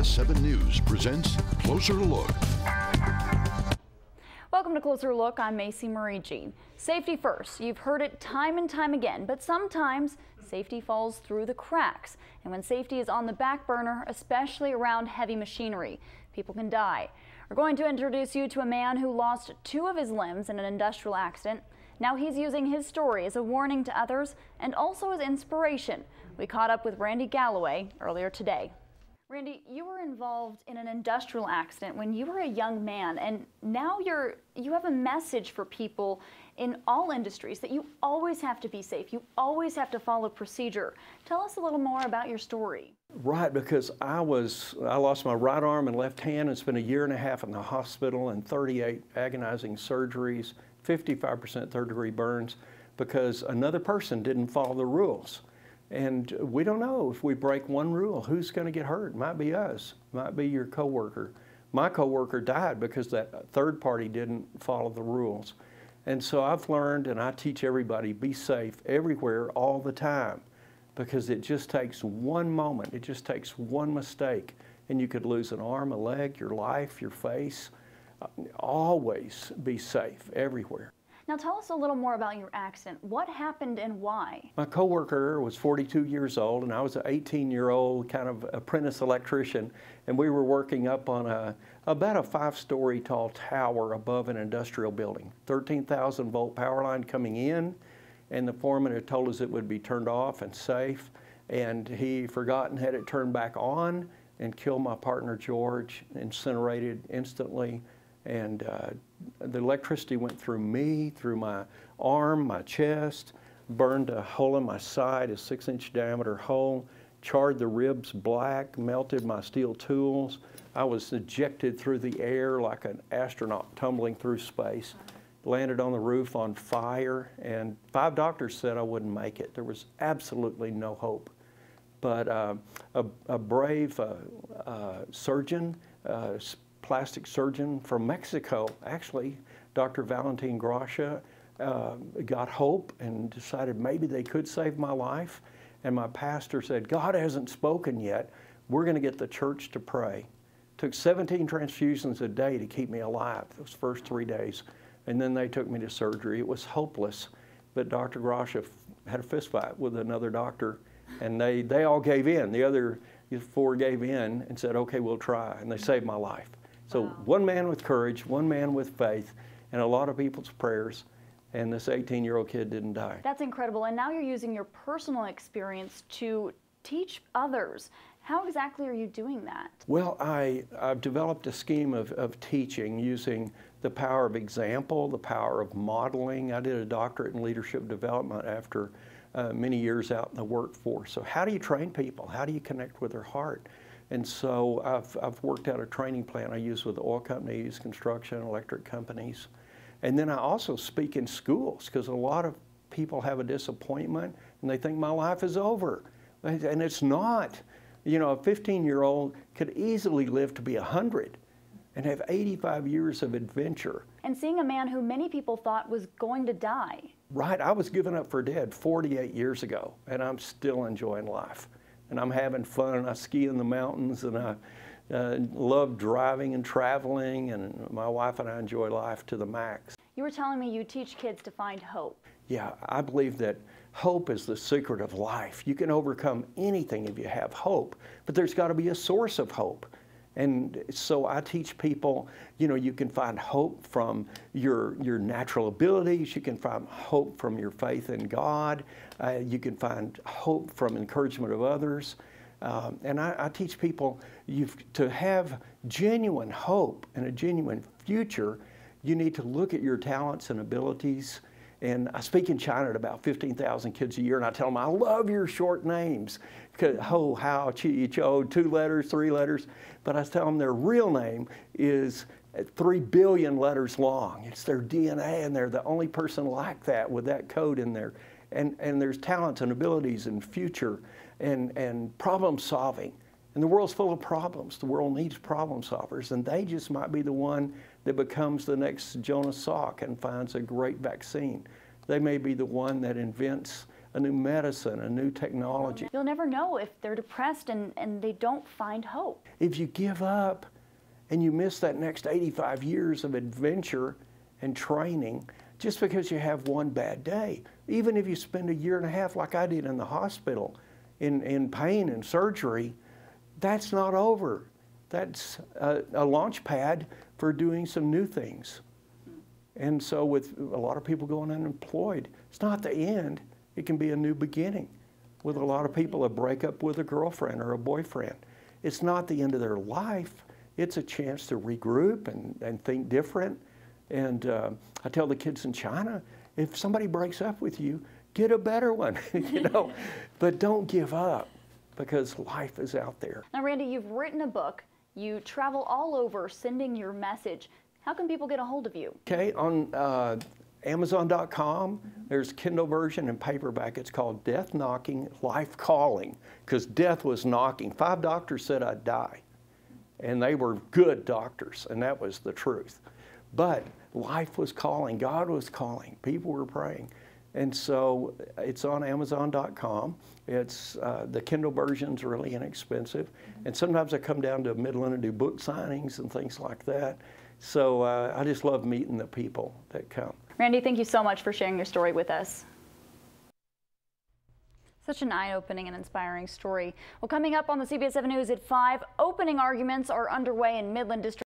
CBS 7 News presents Closer Look. Welcome to Closer Look. I'm Macey Meriggi. Safety first. You've heard it time and time again, but sometimes safety falls through the cracks. And when safety is on the back burner, especially around heavy machinery, people can die. We're going to introduce you to a man who lost 2 of his limbs in an industrial accident. Now he's using his story as a warning to others and also as inspiration. We caught up with Randy Galloway earlier today. Randy, you were involved in an industrial accident when you were a young man, and now you have a message for people in all industries that you always have to be safe. You always have to follow procedure. Tell us a little more about your story. Right, because I lost my right arm and left hand and spent a year and a half in the hospital and 38 agonizing surgeries, 55% third-degree burns, because another person didn't follow the rules. And we don't know if we break one rule, who's going to get hurt? Might be us, might be your coworker. My coworker died because that third party didn't follow the rules. And so I've learned, and I teach everybody, be safe everywhere all the time, because it just takes one moment, it just takes one mistake, and you could lose an arm, a leg, your life, your face. Always be safe everywhere. Now tell us a little more about your accident. What happened and why? My coworker was 42 years old, and I was an 18-year-old kind of apprentice electrician, and we were working up on about a 5-story tall tower above an industrial building. 13,000 volt power line coming in, and the foreman had told us it would be turned off and safe, and he forgot and had it turned back on and killed my partner George, incinerated instantly. And the electricity went through me, through my arm, my chest, burned a hole in my side, a 6-inch diameter hole, charred the ribs black, melted my steel tools. I was ejected through the air like an astronaut tumbling through space, landed on the roof on fire, and 5 doctors said I wouldn't make it. There was absolutely no hope. But a brave surgeon, plastic surgeon from Mexico, actually, Dr. Valentin Gracia, got hope and decided maybe they could save my life. And my pastor said, God hasn't spoken yet. We're going to get the church to pray. Took 17 transfusions a day to keep me alive those first 3 days. And then they took me to surgery. It was hopeless. But Dr. Gracia had a fist fight with another doctor, and they all gave in. The other 4 gave in and said, okay, we'll try. And they saved my life. So one man with courage, one man with faith, and a lot of people's prayers, and this 18-year-old kid didn't die. That's incredible. And now you're using your personal experience to teach others. How exactly are you doing that? Well, I've developed a scheme of teaching using the power of example, the power of modeling. I did a doctorate in leadership development after many years out in the workforce. So how do you train people? How do you connect with their heart? And so I've worked out a training plan I use with oil companies, construction, electric companies. And then I also speak in schools, because a lot of people have a disappointment and they think my life is over. And it's not. You know, a 15-year-old could easily live to be 100 and have 85 years of adventure. And seeing a man who many people thought was going to die. Right, I was given up for dead 48 years ago, and I'm still enjoying life. And I'm having fun, and I ski in the mountains, and I love driving and traveling, and my wife and I enjoy life to the max. You were telling me you teach kids to find hope. Yeah, I believe that hope is the secret of life. You can overcome anything if you have hope, but there's got to be a source of hope. And so I teach people, you know, you can find hope from your natural abilities. You can find hope from your faith in God. You can find hope from encouragement of others. And I teach people to have genuine hope and a genuine future, you need to look at your talents and abilities. And I speak in China to about 15,000 kids a year, and I tell them, I love your short names. Ho, how, chi, cho, 2 letters, 3 letters. But I tell them their real name is 3 billion letters long. It's their DNA, and they're the only person like that with that code in there. And there's talents and abilities and future and problem solving. And the world's full of problems. The world needs problem solvers, and they just might be the one that becomes the next Jonas Salk and finds a great vaccine. They may be the one that invents a new medicine, a new technology. You'll never know if they're depressed and they don't find hope. If you give up and you miss that next 85 years of adventure and training just because you have one bad day, even if you spend a year and a half like I did in the hospital in pain and surgery, that's not over. That's a launch pad for doing some new things. And so with a lot of people going unemployed, it's not the end. It can be a new beginning. With a lot of people, a breakup with a girlfriend or a boyfriend. It's not the end of their life. It's a chance to regroup and think different. And I tell the kids in China, if somebody breaks up with you, get a better one, you know. But don't give up, because life is out there. Now, Randy, you've written a book. You travel all over sending your message. How can people get a hold of you? Okay, on Amazon.com, there's Kindle version and paperback. It's called Death Knocking, Life Calling, because death was knocking. 5 doctors said I'd die, and they were good doctors, and that was the truth. But life was calling, God was calling, people were praying. And so it's on Amazon.com. It's the Kindle version's really inexpensive. And sometimes I come down to Midland and do book signings and things like that. So I just love meeting the people that come. Randy, thank you so much for sharing your story with us. Such an eye-opening and inspiring story. Well, coming up on the CBS 7 News at 5, opening arguments are underway in Midland District.